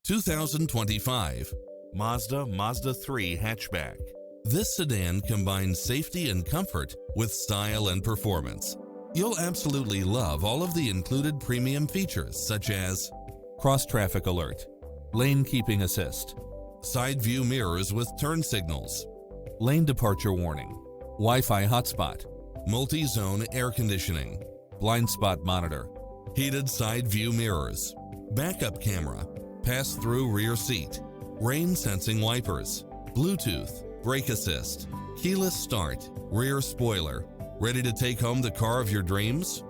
2025 Mazda Mazda3 Hatchback. This sedan combines safety and comfort with style and performance. You'll absolutely love all of the included premium features such as cross-traffic alert, lane keeping assist, side view mirrors with turn signals, lane departure warning, Wi-Fi hotspot, multi-zone air conditioning, blind spot monitor, heated side view mirrors, backup camera, pass-through rear seat, rain sensing wipers, Bluetooth, brake assist, keyless start, rear spoiler. Ready to take home the car of your dreams?